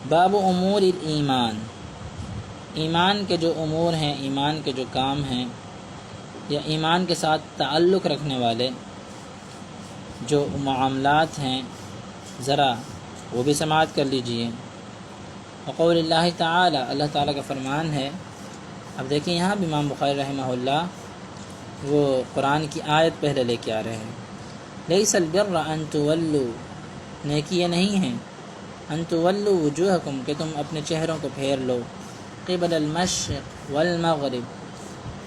باب امور ایمان، ایمان کے جو امور ہیں، ایمان کے جو کام ہیں یا ایمان کے ساتھ تعلق رکھنے والے جو معاملات ہیں، ذرا وہ بھی سماعت کر لیجئے۔ وقول اللہ تعالی، اللہ تعالیٰ کا فرمان ہے۔ اب دیکھیں یہاں بھی امام بخاری رحمہ اللہ وہ قرآن کی آیت پہلے لے کے آ رہے ہیں۔ لیس البر ان تولوا، نیکی یہ نہیں ہے ان تولوا وجوہکم کہ تم اپنے چہروں کو پھیر لو، قبل المشرق والمغرب،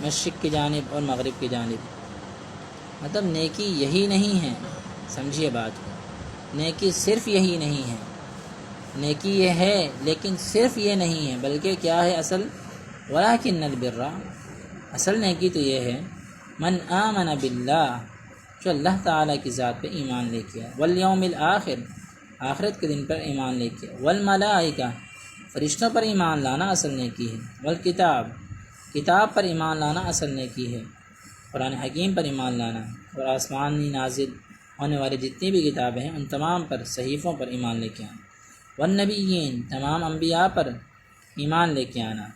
مشرق کی جانب اور مغرب کی جانب۔ مطلب نیکی یہی نہیں ہے، سمجھیے بات کو، نیکی صرف یہی نہیں ہے، نیکی یہ ہے لیکن صرف یہ نہیں ہے، بلکہ کیا ہے اصل؟ ولکن البر، اصل نیکی تو یہ ہے من آمن باللہ، جو اللہ تعالیٰ کی ذات پہ ایمان لے کے آئے، والیوم الآخر، آخرت کے دن پر ایمان لے کے آئے، والملائکہ، فرشتوں پر ایمان لانا اصل نیکی ہے، والکتاب، کتاب پر ایمان لانا اصل نیکی ہے، قرآن حکیم پر ایمان لانا، اور آسمانی نازل ہونے والی جتنی بھی کتابیں ہیں ان تمام پر، صحیفوں پر ایمان لے کے آنا، والنبیین، تمام انبیاء پر ایمان لے کے آنا،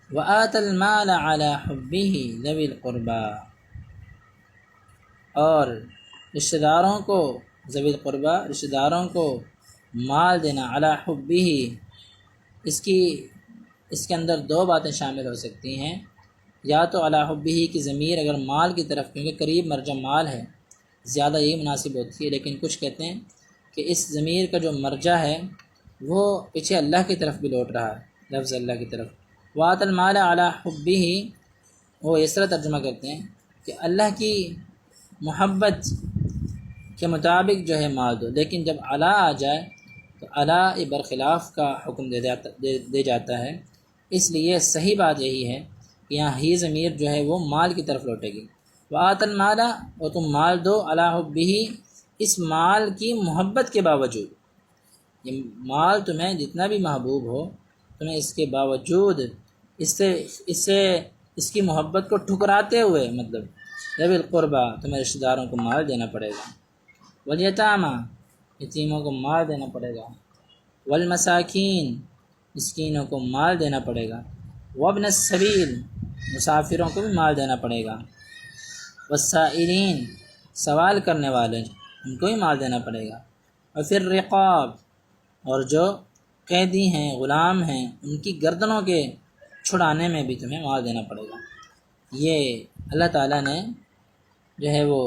وآت المال علی حبہ ذوی القربى، اور رشتہ داروں کو، ذوی القربى، رشتہ داروں کو مال دینا، علی حبہ، اس کے اندر دو باتیں شامل ہو سکتی ہیں، یا تو علی حبہ کی ضمیر اگر مال کی طرف، کیونکہ قریب مرجع مال ہے زیادہ یہی مناسب ہوتی ہے، لیکن کچھ کہتے ہیں کہ اس ضمیر کا جو مرجع ہے وہ پیچھے اللہ کی طرف بھی لوٹ رہا ہے، لفظ اللہ کی طرف۔ وآت المال علی حبہ، وہ اس طرح ترجمہ کرتے ہیں کہ اللہ کی محبت کے مطابق جو ہے مال دو، لیکن جب علی آ جائے تو علی برخلاف کا حکم دے جاتا ہے، اس لیے صحیح بات یہی ہے کہ یہاں ہی ضمیر جو ہے وہ مال کی طرف لوٹے گی۔ وآت المال، اور تم مال دو، علی حبہ، اس مال کی محبت کے باوجود، یہ مال تمہیں جتنا بھی محبوب ہو، تمہیں اس کے باوجود اس کی محبت کو ٹھکراتے ہوئے، مطلب ذوی القربى، تمہیں رشتہ داروں کو مال دینا پڑے گا، والیتامى، یتیموں کو مال دینا پڑے گا، والمساکین، مسکینوں کو مال دینا پڑے گا، وابن السبیل، مسافروں کو بھی مال دینا پڑے گا، والسائلین، سوال کرنے والے ان کو بھی مال دینا پڑے گا، اور پھر رقاب، اور جو قیدی ہیں، غلام ہیں، ان کی گردنوں کے چھڑانے میں بھی تمہیں مال دینا پڑے گا۔ یہ اللہ تعالیٰ نے جو ہے وہ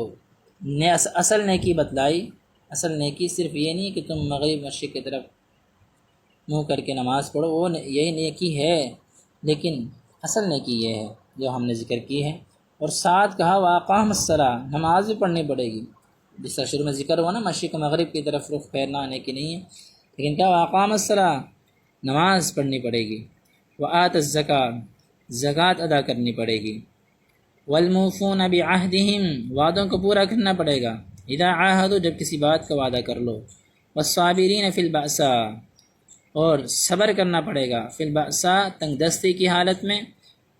اصل نیکی بتلائی۔ اصل نیکی صرف یہ نہیں کہ تم مغرب مشرق کی طرف منہ کر کے نماز پڑھو، وہ یہی نیکی ہے، لیکن اصل نیکی یہ ہے جو ہم نے ذکر کی ہے۔ اور ساتھ کہا واقام الصلاۃ، نماز بھی پڑھنی پڑے گی، جس طرح شروع میں ذکر ہوا نا مشرق و مغرب کی طرف رخ پھیرنا نیکی نہیں ہے، لیکن کیا واقام الصلاۃ، نماز پڑھنی پڑے گی، وآت الزکوٰۃ، زکوٰۃ ادا کرنی پڑے گی، والموفون بعہدہم، وعدوں کو پورا کرنا پڑے گا، اذا عاہدوا، جب کسی بات کا وعدہ کر لو، والصابرین فی البأساء، اور صبر کرنا پڑے گا، فی البأساء، تنگ دستی کی حالت میں،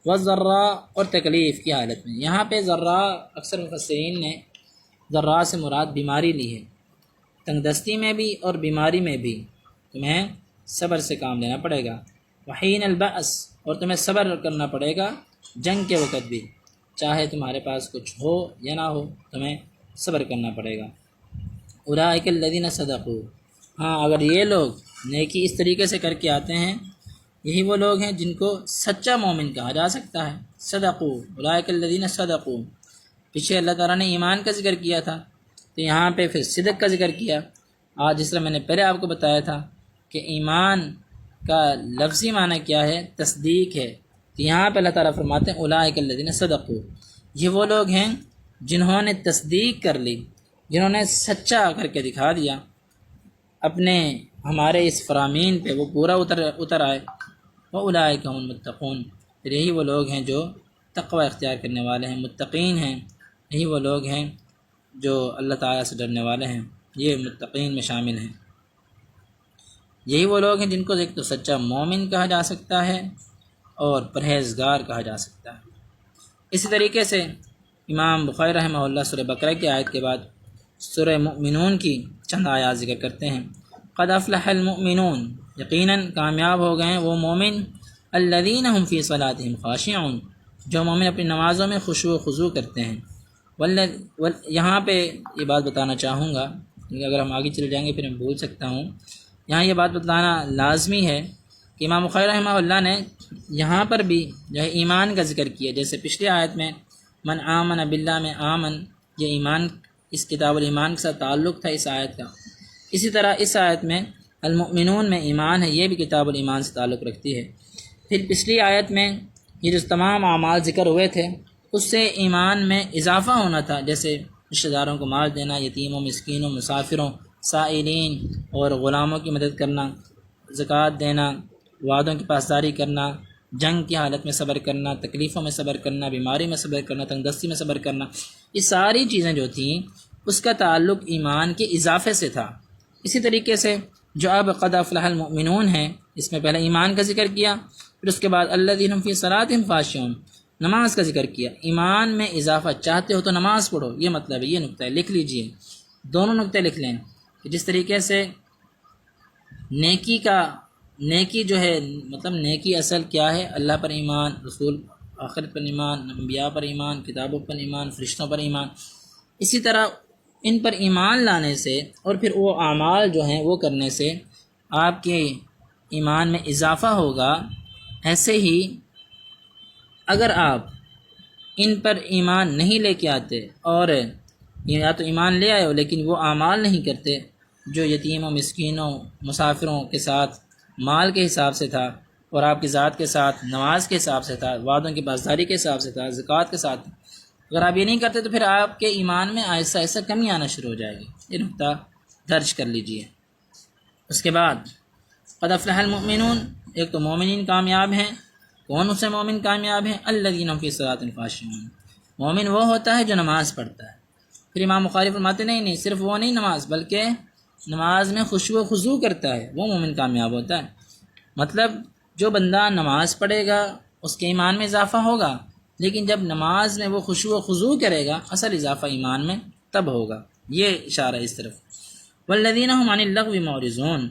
والضراء، اور تکلیف کی حالت میں۔ یہاں پہ ضراء اکثر مفسرین نے ضراء سے مراد بیماری لی ہے، تنگ دستی میں بھی اور بیماری میں بھی تمہیں صبر سے کام لینا پڑے گا، وحین البأس، اور تمہیں صبر کرنا پڑے گا جنگ کے وقت بھی، چاہے تمہارے پاس کچھ ہو یا نہ ہو، تمہیں صبر کرنا پڑے گا۔ اولئک الذین صدقوا، ہاں اگر یہ لوگ نیکی اس طریقے سے کر کے آتے ہیں، یہی وہ لوگ ہیں جن کو سچا مومن کہا جا سکتا ہے۔ صدقوا، اولئک الذین صدقوا، پیچھے اللہ تعالیٰ نے ایمان کا ذکر کیا تھا، تو یہاں پہ پھر صدق کا ذکر کیا۔ آج جس طرح میں نے پہلے آپ کو بتایا تھا کہ ایمان کا لفظی معنی کیا ہے؟ تصدیق ہے، تو یہاں پہ اللہ تعالیٰ فرماتے ہیں اولئک الذین صدقوا، یہ وہ لوگ ہیں جنہوں نے تصدیق کر لی، جنہوں نے سچا کر کے دکھا دیا اپنے ہمارے اس فرامین پہ، وہ پورا اتر آئے۔ وَأُولَٰئِكَ هُمُ الْمُتَّقُونَ، پھر یہی وہ لوگ ہیں جو تقوی اختیار کرنے والے ہیں، متقین ہیں، یہی وہ لوگ ہیں جو اللہ تعالیٰ سے ڈرنے والے ہیں، یہ متقین میں شامل ہیں۔ یہی وہ لوگ ہیں جن کو ایک تو سچا مومن کہا جا سکتا ہے اور پرہیزگار کہا جا سکتا ہے۔ اسی طریقے سے امام بخاری رحمہ اللہ سورہ بقرہ کی آیت کے بعد سورہ مؤمنون کی چند آیات ذکر کرتے ہیں۔ قد افلح المؤمنون، یقیناً کامیاب ہو گئے وہ مومن، الذین هم فی صلاتهم خاشعون، جو مومن اپنی نمازوں میں خشوع و خضوع کرتے ہیں۔ یہاں پہ یہ بات بتانا چاہوں گا، کیونکہ اگر ہم آگے چلے جائیں گے پھر میں بھول سکتا ہوں، یہاں یہ بات بتانا لازمی ہے کہ امام بخاری رحمہ اللہ نے یہاں پر بھی جو ہے ایمان کا ذکر کیا، جیسے پچھلی آیت میں من آمن باللہ میں آمن، یہ ایمان اس کتاب الایمان کے ساتھ تعلق تھا اس آیت کا، اسی طرح اس آیت میں المؤمنون میں ایمان ہے، یہ بھی کتاب الایمان سے تعلق رکھتی ہے۔ پھر پچھلی آیت میں یہ جو تمام اعمال ذکر ہوئے تھے اس سے ایمان میں اضافہ ہونا تھا، جیسے رشتہ داروں کو مال دینا، یتیموں، مسکینوں، مسافروں، سائلین اور غلاموں کی مدد کرنا، زکوٰۃ دینا، وعدوں کی پاسداری کرنا، جنگ کی حالت میں صبر کرنا، تکلیفوں میں صبر کرنا، بیماری میں صبر کرنا، تنگ دستی میں صبر کرنا، یہ ساری چیزیں جو تھیں اس کا تعلق ایمان کے اضافے سے تھا۔ اسی طریقے سے جو اب قد افلح المؤمنون ہیں، اس میں پہلے ایمان کا ذکر کیا، پھر اس کے بعد الذین هم فی صلاتهم خاشعون، نماز کا ذکر کیا۔ ایمان میں اضافہ چاہتے ہو تو نماز پڑھو، یہ مطلب ہے، یہ نقطہ ہے، لکھ لیجئے، دونوں نقطے لکھ لیں کہ جس طریقے سے نیکی جو ہے، مطلب نیکی اصل کیا ہے؟ اللہ پر ایمان، رسول آخرت پر ایمان، انبیاء پر ایمان، کتابوں پر ایمان، فرشتوں پر ایمان، اسی طرح ان پر ایمان لانے سے اور پھر وہ اعمال جو ہیں وہ کرنے سے آپ کے ایمان میں اضافہ ہوگا۔ ایسے ہی اگر آپ ان پر ایمان نہیں لے کے آتے اور یا تو ایمان لے آئے ہو لیکن وہ اعمال نہیں کرتے جو یتیموں، مسکینوں، مسافروں کے ساتھ مال کے حساب سے تھا اور آپ کی ذات کے ساتھ نماز کے حساب سے تھا، وعدوں کی پاسداری کے حساب سے تھا، زکوٰۃ کے ساتھ، اگر آپ یہ نہیں کرتے تو پھر آپ کے ایمان میں آہستہ آہستہ کمی آنا شروع ہو جائے گی۔ یہ نقطہ درج کر لیجئے۔ اس کے بعد قد افلح المؤمنون، ایک تو مومنین کامیاب ہیں، کون اسے مومن کامیاب ہیں؟ الذین هم فی صلاتهم خاشعون، مومن وہ ہوتا ہے جو نماز پڑھتا ہے۔ پھر امام بخاری فرماتے نہیں صرف وہ نہیں نماز، بلکہ نماز میں خشوع و خضوع کرتا ہے، وہ مومن کامیاب ہوتا ہے۔ مطلب جو بندہ نماز پڑھے گا اس کے ایمان میں اضافہ ہوگا، لیکن جب نماز میں وہ خشوع و خضوع کرے گا اصل اضافہ ایمان میں تب ہوگا، یہ اشارہ اس طرف۔ والذین هم عن اللغو معرضون،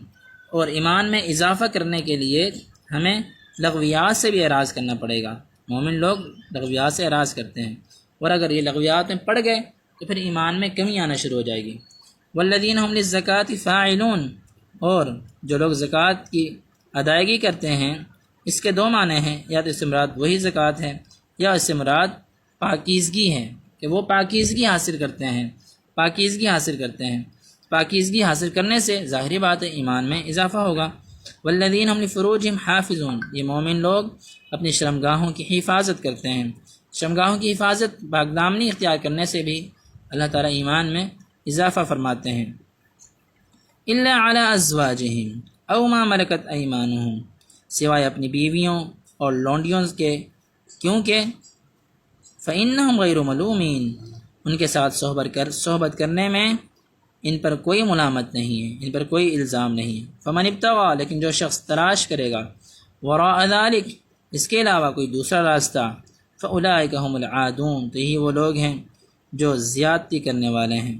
اور ایمان میں اضافہ کرنے کے لیے ہمیں لغویات سے بھی اعراض کرنا پڑے گا۔ مومن لوگ لغویات سے اعراض کرتے ہیں، اور اگر یہ لغویات میں پڑ گئے تو پھر ایمان میں کمی آنا شروع ہو جائے گی۔ والذین هم للزکاة فاعلون، اور جو لوگ زکوٰۃ کی ادائیگی کرتے ہیں، اس کے دو معنی ہیں، یا تو اس سے مراد وہی زکوٰۃ ہے یا اس سے مراد پاکیزگی ہے، کہ وہ پاکیزگی حاصل کرتے ہیں، پاکیزگی حاصل کرتے ہیں۔ پاکیزگی حاصل کرنے سے ظاہری بات ہے ایمان میں اضافہ ہوگا۔ والذین هم لفروجهم حافظون، یہ مومن لوگ اپنی شرمگاہوں کی حفاظت کرتے ہیں۔ شرمگاہوں کی حفاظت پاک دامنی اختیار کرنے سے بھی اللہ تعالیٰ ایمان میں اضافہ فرماتے ہیں۔ الا علی ازواجہم او ما ملکت ایمانہم، سوائے اپنی بیویوں اور لونڈیوں کے، کیونکہ فإنہم غیر ملومین، ان کے ساتھ صحبت کرنے میں ان پر کوئی ملامت نہیں ہے، ان پر کوئی الزام نہیں ہے۔ فمن ابتغى، لیکن جو شخص تلاش کرے گا، وراء ذلک، اس کے علاوہ کوئی دوسرا راستہ، فاولئک هم العادون، تو یہی وہ لوگ ہیں جو زیادتی کرنے والے ہیں۔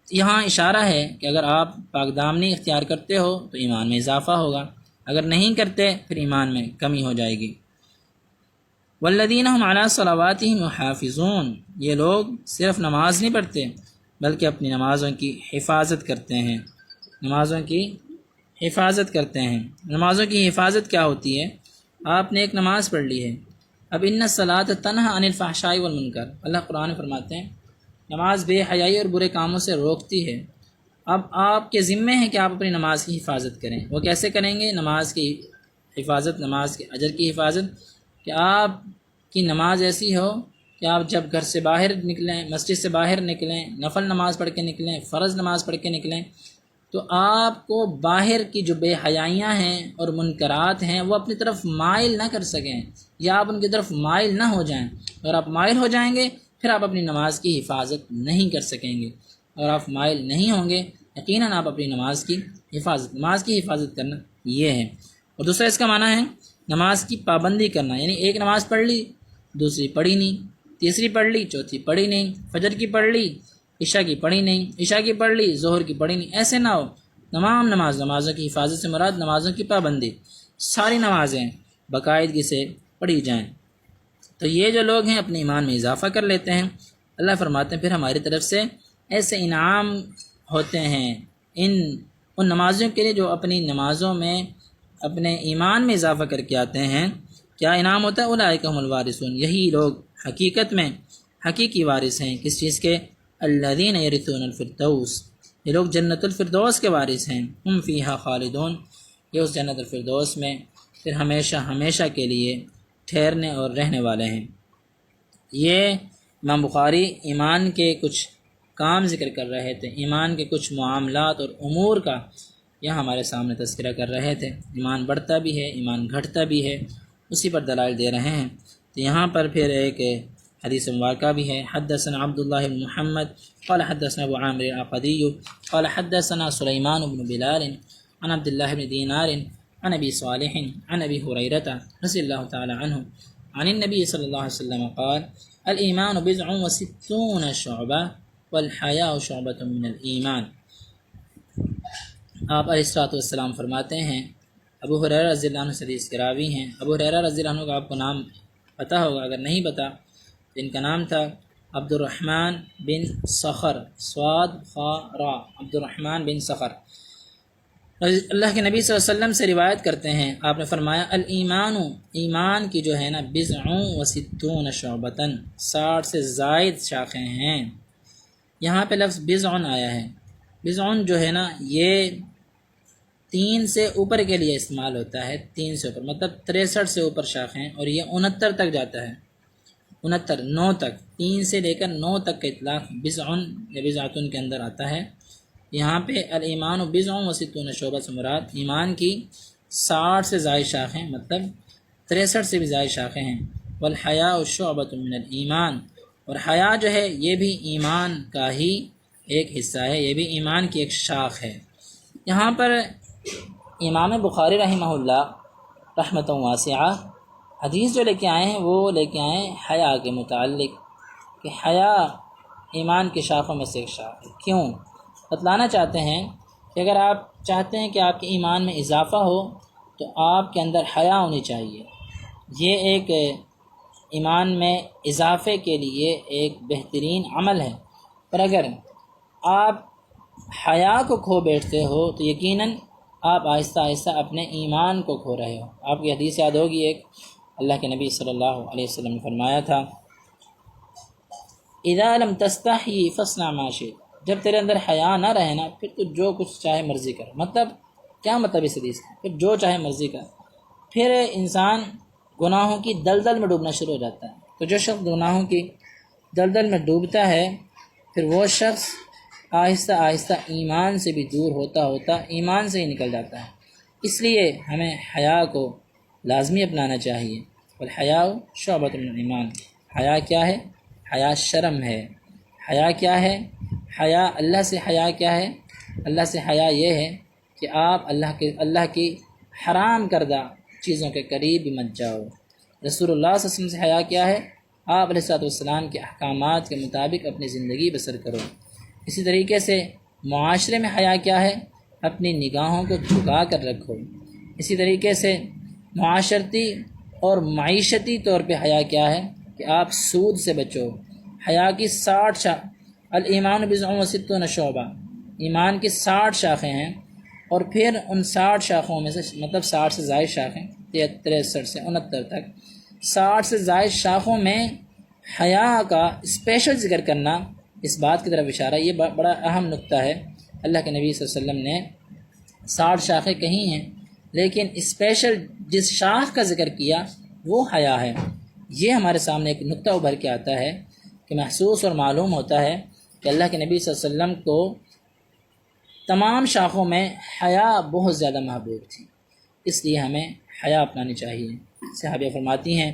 یہاں اشارہ ہے کہ اگر آپ پاک دامنی اختیار کرتے ہو تو ایمان میں اضافہ ہوگا، اگر نہیں کرتے پھر ایمان میں کمی ہو جائے گی۔ والذین هم علی صلواتهم یحافظون، یہ لوگ صرف نماز نہیں پڑھتے بلکہ اپنی نمازوں کی حفاظت کرتے ہیں، نمازوں کی حفاظت کرتے ہیں۔ نمازوں کی حفاظت کیا ہوتی ہے؟ آپ نے ایک نماز پڑھ لی ہے، اب ان الصلاۃ تنہی عن الفحشاء والمنکر، اللہ قرآن میں فرماتے ہیں نماز بے حیائی اور برے کاموں سے روکتی ہے۔ اب آپ کے ذمے ہیں کہ آپ اپنی نماز کی حفاظت کریں۔ وہ کیسے کریں گے؟ نماز کی حفاظت، نماز کے اجر کی حفاظت، کہ آپ کی نماز ایسی ہو کہ آپ جب گھر سے باہر نکلیں، مسجد سے باہر نکلیں، نفل نماز پڑھ کے نکلیں، فرض نماز پڑھ کے نکلیں، تو آپ کو باہر کی جو بے حیائیاں ہیں اور منکرات ہیں وہ اپنی طرف مائل نہ کر سکیں، یا آپ ان کی طرف مائل نہ ہو جائیں۔ اگر آپ مائل ہو جائیں گے پھر آپ اپنی نماز کی حفاظت نہیں کر سکیں گے، اور آپ مائل نہیں ہوں گے یقیناً آپ اپنی نماز کی حفاظت کرنا یہ ہے۔ اور دوسرا اس کا معنی ہے نماز کی پابندی کرنا، یعنی ایک نماز پڑھ لی، دوسری پڑھی نہیں، تیسری پڑھ لی، چوتھی پڑھی نہیں، فجر کی پڑھ لی، عشاء کی پڑھی نہیں، عشاء کی پڑھ لی، ظہر کی پڑھی نہیں، ایسے نہ ہو۔ تمام نمازوں کی حفاظت سے مراد نمازوں کی پابندی، ساری نمازیں باقاعدگی سے پڑھی جائیں۔ تو یہ جو لوگ ہیں اپنے ایمان میں اضافہ کر لیتے ہیں، اللہ فرماتے ہیں پھر ہماری طرف سے ایسے انعام ہوتے ہیں ان نمازیوں کے لیے جو اپنی نمازوں میں اپنے ایمان میں اضافہ کر کے آتے ہیں۔ کیا انعام ہوتا ہے؟ اولئک هم الوارثون، یہی لوگ حقیقت میں حقیقی وارث ہیں، کس چیز کے؟ الذین یرثون الفردوس، یہ لوگ جنت الفردوس کے وارث ہیں، ہم فیہا خالدون، یہ اس جنت الفردوس میں پھر ہمیشہ ہمیشہ کے لیے ٹھہرنے اور رہنے والے ہیں۔ یہ امام بخاری ایمان کے کچھ کام ذکر کر رہے تھے، ایمان کے کچھ معاملات اور امور کا یہاں ہمارے سامنے تذکرہ کر رہے تھے۔ ایمان بڑھتا بھی ہے، ایمان گھٹتا بھی ہے، اسی پر دلائل دے رہے ہیں۔ تو یہاں پر پھر ایک حدیث مبارکہ بھی ہے، حدثنا عبداللہ بن محمد قال حدثنا ابو عامر العقدی قال حدثنا سلیمان بن بلال عن عبداللہ بن دینار عن ابی صالح عن ابی ہریرہ رضی اللہ تعالی عنہ عن النبی صلی اللہ علیہ وسلم قال الایمان بضع وستون شعبہ والحیاء شعبۃ من الایمان۔ آپ علیہ الصلوۃ والسلام فرماتے ہیں، ابو ہریرہ رضی اللہ عنہ سے حدیث کے راوی ہیں۔ ابو ہریرہ رضی اللہ عنہ کا آپ کو نام پتہ ہوگا، اگر نہیں پتہ تو ان کا نام تھا عبد الرحمن بن صخر، صاد خا را، عبد الرحمن بن صخر۔ اللہ کے نبی صلی اللہ علیہ وسلم سے روایت کرتے ہیں، آپ نے فرمایا الایمان، ایمان کی جو ہے نا، بضع و ستون شعبۃ، 60 سے زائد شاخیں ہیں۔ یہاں پہ لفظ بضع آیا ہے، بضع جو ہے نا یہ 3 سے اوپر کے لیے استعمال ہوتا ہے، 3 سے اوپر مطلب 63 سے اوپر شاخیں، اور یہ 69 تک جاتا ہے، 69 9 تک، 3 سے لے کر 9 تک کا اطلاق بضع یا بضعۃ کے اندر آتا ہے۔ یہاں پہ الایمان بضع و ستون شعبہ سے مراد ایمان کی 60 سے زائد شاخیں، مطلب 63 سے بھی زائد شاخیں ہیں۔ والحیاء شعبۃ من الایمان، اور حیا جو ہے یہ بھی ایمان کا ہی ایک حصہ ہے، یہ بھی ایمان کی ایک شاخ ہے۔ یہاں پر امام بخاری رحمہ اللہ رحمۃ واسعہ حدیث جو لے کے آئے ہیں وہ لے کے آئے ہیں حیا کے متعلق، کہ حیا ایمان کی شاخوں میں سے ایک شاخ ہے۔ کیوں؟ بتلانا چاہتے ہیں کہ اگر آپ چاہتے ہیں کہ آپ کے ایمان میں اضافہ ہو تو آپ کے اندر حیا ہونی چاہیے، یہ ایک ایمان میں اضافے کے لیے ایک بہترین عمل ہے۔ پر اگر آپ حیا کو کھو بیٹھتے ہو تو یقیناً آپ آہستہ آہستہ اپنے ایمان کو کھو رہے ہو۔ آپ کی حدیث یاد ہوگی، ایک اللہ کے نبی صلی اللہ علیہ وسلم نے فرمایا تھا اذا لم تستحی فاصنع ما شئت، جب تیرے اندر حیا نہ رہے نا پھر تو جو کچھ چاہے مرضی کر۔ مطلب کیا مطلب اس حدیث کا؟ پھر جو چاہے مرضی کر، پھر انسان گناہوں کی دلدل میں ڈوبنا شروع ہو جاتا ہے۔ تو جو شخص گناہوں کی دلدل میں ڈوبتا ہے پھر وہ شخص آہستہ آہستہ ایمان سے بھی دور ہوتا ہوتا ایمان سے ہی نکل جاتا ہے۔ اس لیے ہمیں حیا کو لازمی اپنانا چاہیے۔ والحیاء شعبۃ من الایمان، حیا کیا ہے؟ حیا شرم ہے۔ حیا کیا ہے؟ حیا اللہ سے حیا کیا ہے؟ اللہ سے حیا یہ ہے کہ آپ اللہ کی حرام کردہ چیزوں کے قریب بھی مت جاؤ۔ رسول اللہ صلی اللہ علیہ وسلم سے حیا کیا ہے؟ آپ علیہ السلام کے احکامات کے مطابق اپنی زندگی بسر کرو۔ اسی طریقے سے معاشرے میں حیا کیا ہے؟ اپنی نگاہوں کو جھکا کر رکھو۔ اسی طریقے سے معاشرتی اور معیشتی طور پہ حیا کیا ہے؟ کہ آپ سود سے بچو۔ حیا کی 60 الایمان بضع و ستون شعبہ، ایمان کی 60 شاخیں ہیں، اور پھر ان 60 شاخوں میں سے مطلب 60 سے زائد شاخیں، 63 سے 69 تک، 60 سے زائد شاخوں میں حیا کا اسپیشل ذکر کرنا، اس بات کی طرف اشارہ، یہ بڑا اہم نقطہ ہے۔ اللہ کے نبی صلی اللہ علیہ وسلم نے 60 شاخیں کہی ہیں، لیکن اسپیشل جس شاخ کا ذکر کیا وہ حیا ہے۔ یہ ہمارے سامنے ایک نقطہ ابھر کے آتا ہے کہ محسوس اور معلوم ہوتا ہے کہ اللہ کے نبی صلی اللہ علیہ وسلم کو تمام شاخوں میں حیا بہت زیادہ محبوب تھی، اس لیے ہمیں حیا اپنانی چاہیے۔ صحابیہ فرماتی ہیں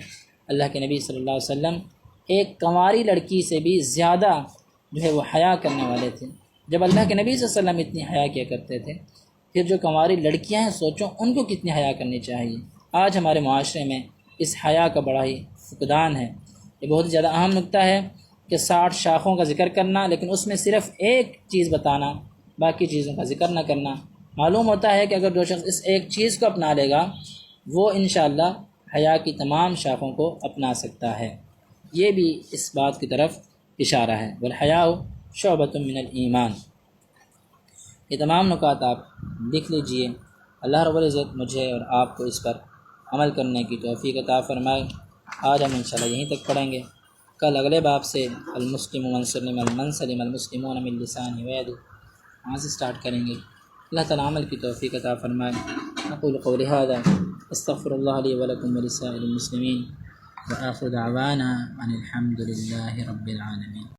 اللہ کے نبی صلی اللہ علیہ وسلم ایک کنواری لڑکی سے بھی زیادہ جو ہے وہ حیا کرنے والے تھے۔ جب اللہ کے نبی صلی اللہ علیہ وسلم اتنی حیا کیا کرتے تھے، پھر جو کنواری لڑکیاں ہیں سوچو ان کو کتنی حیا کرنی چاہیے۔ آج ہمارے معاشرے میں اس حیا کا بڑا ہی فقدان ہے۔ یہ بہت ہی زیادہ اہم نقطہ ہے کہ 60 شاخوں کا ذکر کرنا، لیکن اس میں صرف ایک چیز بتانا، باقی چیزوں کا ذکر نہ کرنا۔ معلوم ہوتا ہے کہ اگر جو شخص اس ایک چیز کو اپنا لے گا وہ انشاءاللہ حیا کی تمام شاخوں کو اپنا سکتا ہے۔ یہ بھی اس بات کی طرف اشارہ ہے۔ والحیاء شعبۃ من الایمان۔ یہ تمام نکات آپ لکھ لیجئے۔ اللہ رب العزت مجھے اور آپ کو اس پر عمل کرنے کی توفیق عطا فرمائے۔ آج ہم انشاءاللہ یہیں تک پڑھیں گے، کل اگلے باب سے المسلم من سلم المسلمون من لسانہ ویدہ وہاں سے سٹارٹ کریں گے۔ اللہ تعالیٰ عمل کی توفیق عطا فرمائے۔ اقول قولی ھذا استغفر اللہ لی ولکم ولسائر المسلمین وآخر دعوانا ان الحمد للہ رب العالمین۔